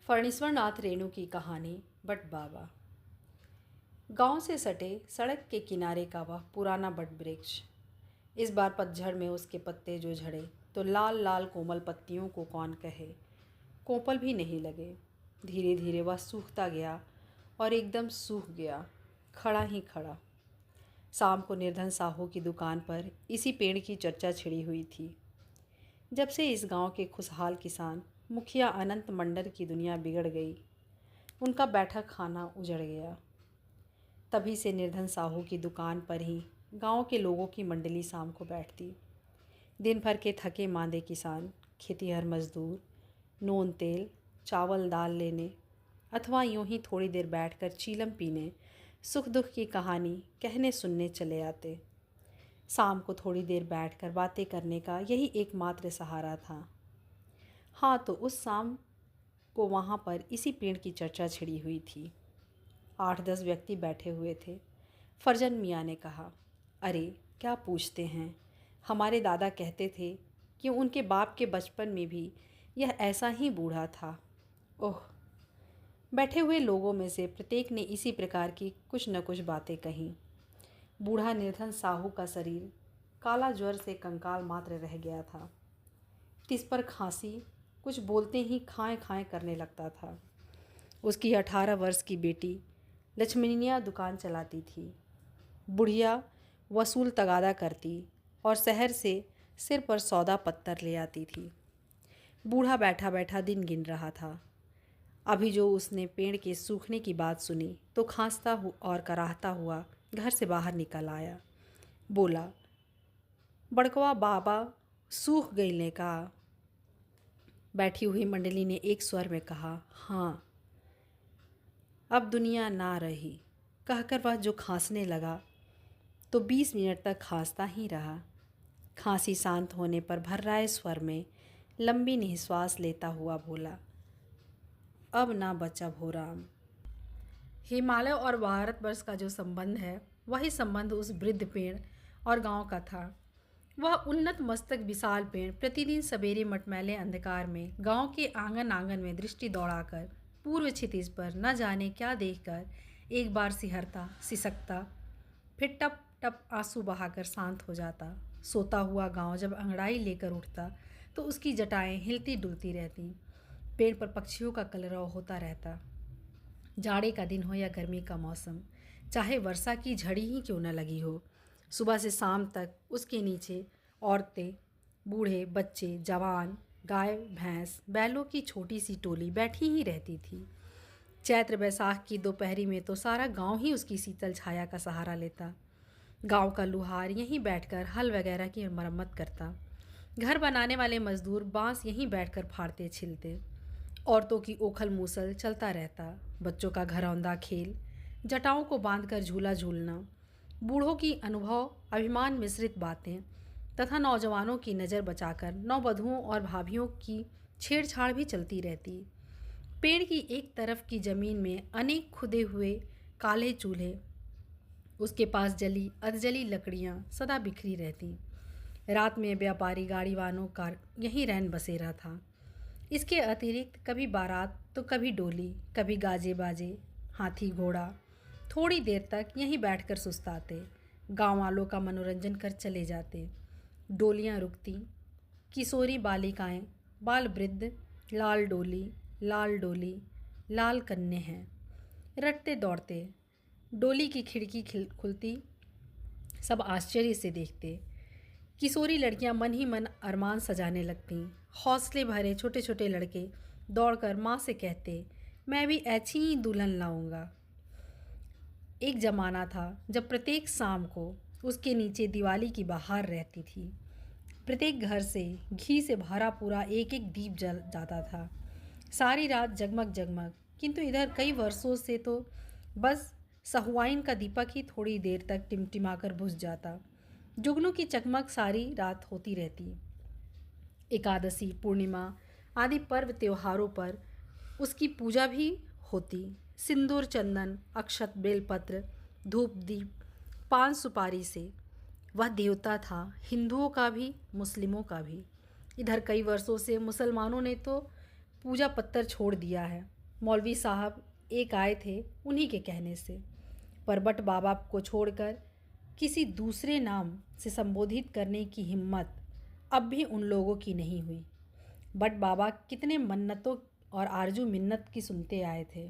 फणीश्वर नाथ रेणु की कहानी बट बाबा। गांव से सटे सड़क के किनारे का वह पुराना बट वृक्ष, इस बार पतझड़ में उसके पत्ते जो झड़े तो लाल लाल कोमल पत्तियों को कौन कहे, कोपल भी नहीं लगे। धीरे धीरे वह सूखता गया और एकदम सूख गया, खड़ा ही खड़ा। शाम को निर्धन साहू की दुकान पर इसी पेड़ की चर्चा छिड़ी हुई थी। जब से इस गांव के खुशहाल किसान मुखिया अनंत मंडल की दुनिया बिगड़ गई, उनका बैठा खाना उजड़ गया, तभी से निर्धन साहू की दुकान पर ही गांव के लोगों की मंडली शाम को बैठती। दिन भर के थके मांदे किसान, खेतीहर मजदूर नून तेल चावल दाल लेने अथवा यूं ही थोड़ी देर बैठकर चीलम पीने, सुख दुख की कहानी कहने सुनने चले आते। शाम को थोड़ी देर बैठकर बातें करने का यही एकमात्र सहारा था। हाँ, तो उस शाम को वहाँ पर इसी पेड़ की चर्चा छिड़ी हुई थी। 8-10 व्यक्ति बैठे हुए थे। फरजन मियाँ ने कहा, अरे क्या पूछते हैं, हमारे दादा कहते थे कि उनके बाप के बचपन में भी यह ऐसा ही बूढ़ा था। ओह। बैठे हुए लोगों में से प्रत्येक ने इसी प्रकार की कुछ न कुछ बातें कहीं। बूढ़ा निर्धन साहू का शरीर काला ज्वर से कंकाल मात्र रह गया था। तिस पर खांसी, कुछ बोलते ही खाएं खाएं करने लगता था। उसकी 18 वर्ष की बेटी लक्ष्मीनिया दुकान चलाती थी। बुढ़िया वसूल तगादा करती और शहर से सिर पर सौदा पत्तर ले आती थी। बूढ़ा बैठा बैठा दिन गिन रहा था। अभी जो उसने पेड़ के सूखने की बात सुनी तो खांसता और कराहता हुआ घर से बाहर निकल आया। बोला, बड़कवा बाबा सूख गईले का। बैठी हुई मंडली ने एक स्वर में कहा, हाँ, अब दुनिया ना रही। कहकर वह जो खांसने लगा तो 20 मिनट तक खांसता ही रहा। खांसी शांत होने पर भर्राए स्वर में लंबी निश्वास लेता हुआ बोला, अब ना बचा भोराम। हिमालय और भारतवर्ष का जो संबंध है, वही संबंध उस वृद्ध पेड़ और गांव का था। वह उन्नत मस्तक विशाल पेड़ प्रतिदिन सवेरे मटमैले अंधकार में गांव के आंगन आंगन में दृष्टि दौड़ाकर पूर्व क्षितिज पर न जाने क्या देखकर एक बार सिहरता सिसकता, फिर टप टप आंसू बहाकर शांत हो जाता। सोता हुआ गांव जब अंगड़ाई लेकर उठता तो उसकी जटाएं हिलती डुलती रहती। पेड़ पर पक्षियों का कलरव होता रहता। जाड़े का दिन हो या गर्मी का मौसम, चाहे वर्षा की झड़ी ही क्यों न लगी हो, सुबह से शाम तक उसके नीचे औरतें, बूढ़े, बच्चे, जवान, गाय भैंस, बैलों की छोटी सी टोली बैठी ही रहती थी। चैत्र बैसाख की दोपहरी में तो सारा गांव ही उसकी शीतल छाया का सहारा लेता। गांव का लुहार यहीं बैठकर हल वगैरह की मरम्मत करता। घर बनाने वाले मजदूर बांस यहीं बैठकर फाड़ते छिलते। औरतों की ओखल मूसल चलता रहता। बच्चों का घरौंदा खेल, जटाओं को बांधकर झूला झूलना, बूढ़ों की अनुभव अभिमान मिश्रित बातें तथा नौजवानों की नज़र बचाकर नौवधुओं और भाभियों की छेड़छाड़ भी चलती रहती। पेड़ की एक तरफ की ज़मीन में अनेक खुदे हुए काले चूल्हे, उसके पास जली अधजली लकड़ियाँ सदा बिखरी रहती। रात में व्यापारी गाड़ी वालों का यहीं रैन बसेरा था। इसके अतिरिक्त कभी बारात तो कभी डोली, कभी गाजे बाजे, हाथी घोड़ा थोड़ी देर तक यहीं बैठकर सुस्ताते, गांव वालों का मनोरंजन कर चले जाते। डोलियां रुकती, किशोरी बालिकाएं, बाल वृद्ध, लाल डोली, लाल डोली, लाल कन्ने हैं, रटते दौड़ते। डोली की खिड़की खुलती, सब आश्चर्य से देखते। किशोरी लड़कियां मन ही मन अरमान सजाने लगतीं। हौसले भरे छोटे छोटे लड़के दौड़कर माँ से कहते, मैं भी ऐसी ही दुल्हन लाऊंगा। एक ज़माना था जब प्रत्येक शाम को उसके नीचे दिवाली की बहार रहती थी। प्रत्येक घर से घी से भरा पूरा एक एक दीप जल जाता था। सारी रात जगमग जगमग, किंतु इधर कई वर्षों से तो बस सहुआइन का दीपक ही थोड़ी देर तक टिमटिमाकर बुझ जाता। जुगनू की चकमक सारी रात होती रहती। एकादशी, पूर्णिमा आदि पर्व त्योहारों पर उसकी पूजा भी होती। सिंदूर, चंदन, अक्षत, बेलपत्र, धूप दीप, पान सुपारी से वह देवता था, हिंदुओं का भी मुस्लिमों का भी। इधर कई वर्षों से मुसलमानों ने तो पूजा पत्तर छोड़ दिया है। मौलवी साहब एक आए थे उन्हीं के कहने से, पर बट बाबा को छोड़कर किसी दूसरे नाम से संबोधित करने की हिम्मत अब भी उन लोगों की नहीं हुई। बट बाबा कितने मन्नतों और आरजू मिन्नत की सुनते आए थे।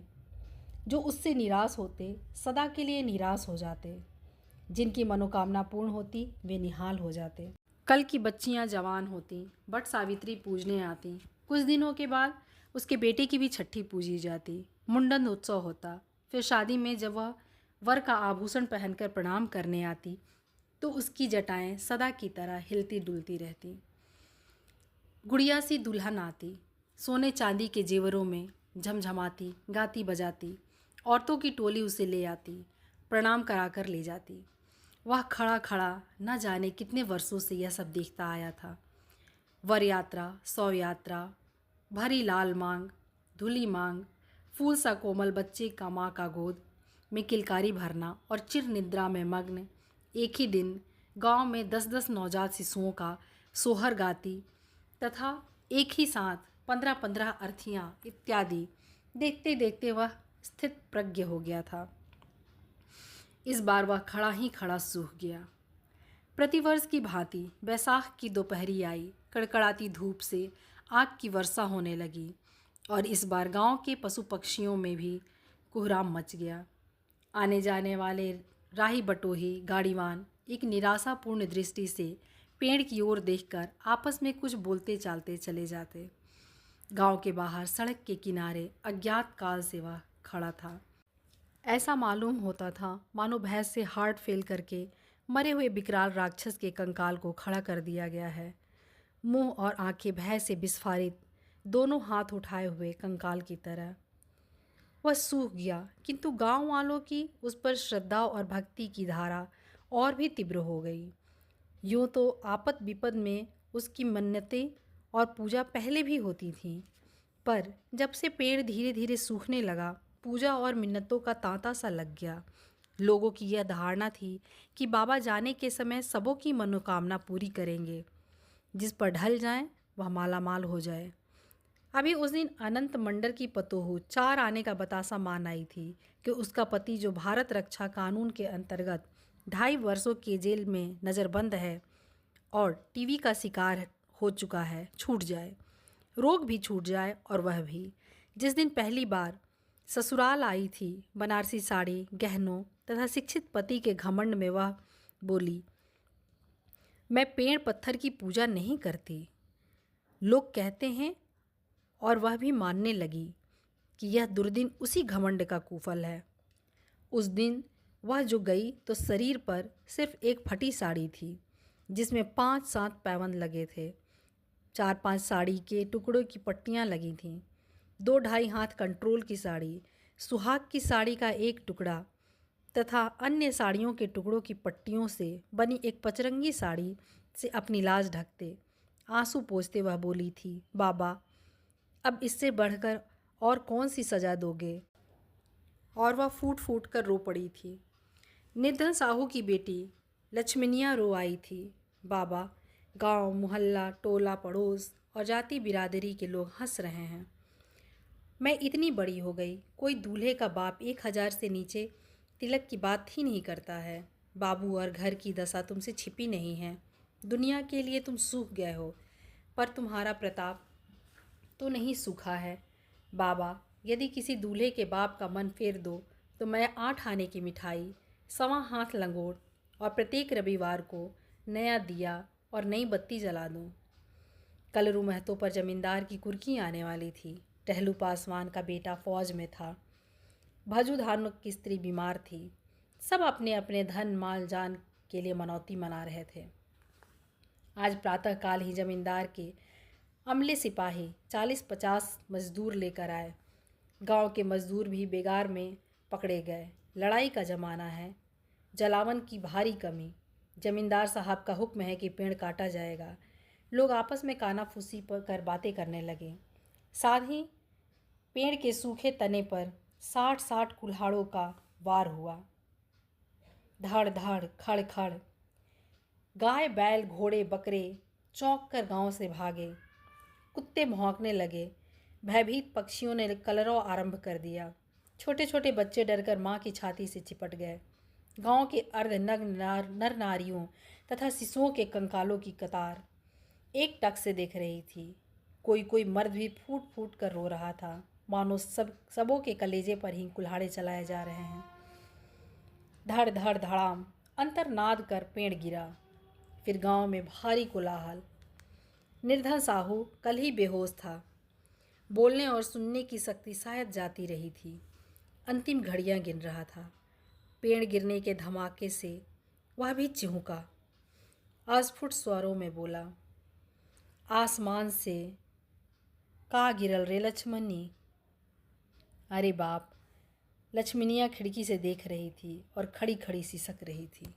जो उससे निराश होते सदा के लिए निराश हो जाते, जिनकी मनोकामना पूर्ण होती वे निहाल हो जाते। कल की बच्चियां जवान होती, बट सावित्री पूजने आती। कुछ दिनों के बाद उसके बेटे की भी छठी पूजी जाती। मुंडन उत्सव होता। फिर शादी में जब वह वर का आभूषण पहनकर प्रणाम करने आती तो उसकी जटाएं सदा की तरह हिलती डुलती रहती। गुड़िया सी दुल्हन आती, सोने चांदी के जेवरों में झमझमाती, गाती बजाती। औरतों की टोली उसे ले आती, प्रणाम कराकर ले जाती। वह खड़ा खड़ा न जाने कितने वर्षों से यह सब देखता आया था। वर यात्रा, सौ यात्रा, भरी लाल मांग, धुली मांग, फूल सा कोमल बच्चे का माँ का गोद में किलकारी भरना और चिर निद्रा में मग्न एक ही दिन गांव में 10-10 नवजात शिशुओं का सोहर गाती तथा एक ही साथ 15-15 अर्थियाँ इत्यादि देखते देखते वह स्थित प्रज्ञ हो गया था। इस बार वह खड़ा ही खड़ा सूख गया। प्रतिवर्ष की भांति बैसाख की दोपहरी आई, कड़कड़ाती धूप से आग की वर्षा होने लगी और इस बार गांव के पशु पक्षियों में भी कोहराम मच गया। आने जाने वाले राही बटोही गाड़ीवान एक निराशापूर्ण दृष्टि से पेड़ की ओर देखकर आपस में कुछ बोलते चालते चले जाते। गांव के बाहर सड़क के किनारे अज्ञात काल से वह खड़ा था। ऐसा मालूम होता था मानो भैंस से हार्ट फेल करके मरे हुए विकराल राक्षस के कंकाल को खड़ा कर दिया गया है। मुंह और आंखें भय से विस्फारित, दोनों हाथ उठाए हुए कंकाल की तरह। वह सूख गया, किंतु गांव वालों की उस पर श्रद्धा और भक्ति की धारा और भी तीव्र हो गई। यूँ तो आपद विपद में उसकी मन्नतें और पूजा पहले भी होती थीं, पर जब से पेड़ धीरे धीरे सूखने लगा, पूजा और मिन्नतों का तांता सा लग गया। लोगों की यह धारणा थी कि बाबा जाने के समय सबों की मनोकामना पूरी करेंगे। जिस पर ढल जाए वह मालामाल हो जाए। अभी उस दिन अनंत मंडल की पतोहू 4 आने का बतासा मान आई थी कि उसका पति जो भारत रक्षा कानून के अंतर्गत 2.5 वर्षों के जेल में नज़रबंद है और टीवी का शिकार हो चुका है, छूट जाए, रोग भी छूट जाए। और वह भी जिस दिन पहली बार ससुराल आई थी, बनारसी साड़ी, गहनों तथा शिक्षित पति के घमंड में वह बोली, मैं पेड़ पत्थर की पूजा नहीं करती, लोग कहते हैं, और वह भी मानने लगी कि यह दुर्दिन उसी घमंड का कुफल है। उस दिन वह जो गई तो शरीर पर सिर्फ एक फटी साड़ी थी जिसमें 5-7 पैबंद लगे थे। 4-5 साड़ी के टुकड़ों की पट्टियाँ लगी थीं। 2-2.5 हाथ कंट्रोल की साड़ी, सुहाग की साड़ी का एक टुकड़ा तथा अन्य साड़ियों के टुकड़ों की पट्टियों से बनी एक पचरंगी साड़ी से अपनी लाज ढकते, आंसू पोंछते वह बोली थी, बाबा अब इससे बढ़कर और कौन सी सज़ा दोगे। और वह फूट फूट कर रो पड़ी थी। निर्धन साहू की बेटी लक्ष्मनिया रो आई थी, बाबा गांव, मोहल्ला, टोला पड़ोस और जाति बिरादरी के लोग हंस रहे हैं। मैं इतनी बड़ी हो गई, कोई दूल्हे का बाप 1000 से नीचे तिलक की बात ही नहीं करता है। बाबू और घर की दशा तुमसे छिपी नहीं है। दुनिया के लिए तुम सूख गए हो, पर तुम्हारा प्रताप तो नहीं सूखा है। बाबा यदि किसी दूल्हे के बाप का मन फेर दो तो मैं 8 आने की मिठाई, 1.25 हाथ लंगोट और प्रत्येक रविवार को नया दिया और नई बत्ती जला दूँ। कलरू महतो पर जमींदार की कुर्की आने वाली थी। टहलू पासवान का बेटा फौज में था। भजू धानुक की स्त्री बीमार थी। सब अपने अपने धन माल जान के लिए मनौती मना रहे थे। आज प्रातःकाल ही जमींदार के अमले सिपाही 40-50 मजदूर लेकर आए। गांव के मजदूर भी बेगार में पकड़े गए। लड़ाई का ज़माना है, जलावन की भारी कमी। जमींदार साहब का हुक्म है कि पेड़ काटा जाएगा। लोग आपस में कानाफूसी कर बातें करने लगे। साथ ही पेड़ के सूखे तने पर 60-60 कुल्हाड़ों का वार हुआ। धड़ धड़ खड़ खड़ गाय, बैल, घोड़े, बकरे चौंक कर गांव से भागे। कुत्ते भौंकने लगे। भयभीत पक्षियों ने कलरव आरंभ कर दिया। छोटे छोटे बच्चे डरकर माँ की छाती से चिपट गए। गांव के अर्धनग्न नर नारियों तथा शिशुओं के कंकालों की कतार एक टक से देख रही थी। कोई कोई मर्द भी फूट फूट कर रो रहा था, मानो सबों के कलेजे पर ही कुल्हाड़े चलाए जा रहे हैं। धड़ धड़ धड़ाम अंतर्नाद कर पेड़ गिरा। फिर गांव में भारी कोलाहल। निर्धन साहू कल ही बेहोश था। बोलने और सुनने की शक्ति शायद जाती रही थी। अंतिम घड़ियां गिन रहा था। पेड़ गिरने के धमाके से वह भी चिहुका। अस्फुट स्वरों में बोला, आसमान से का गिरल रे लक्ष्मणी। अरे बाप, लक्ष्मणिया खिड़की से देख रही थी और खड़ी खड़ी सिसक रही थी।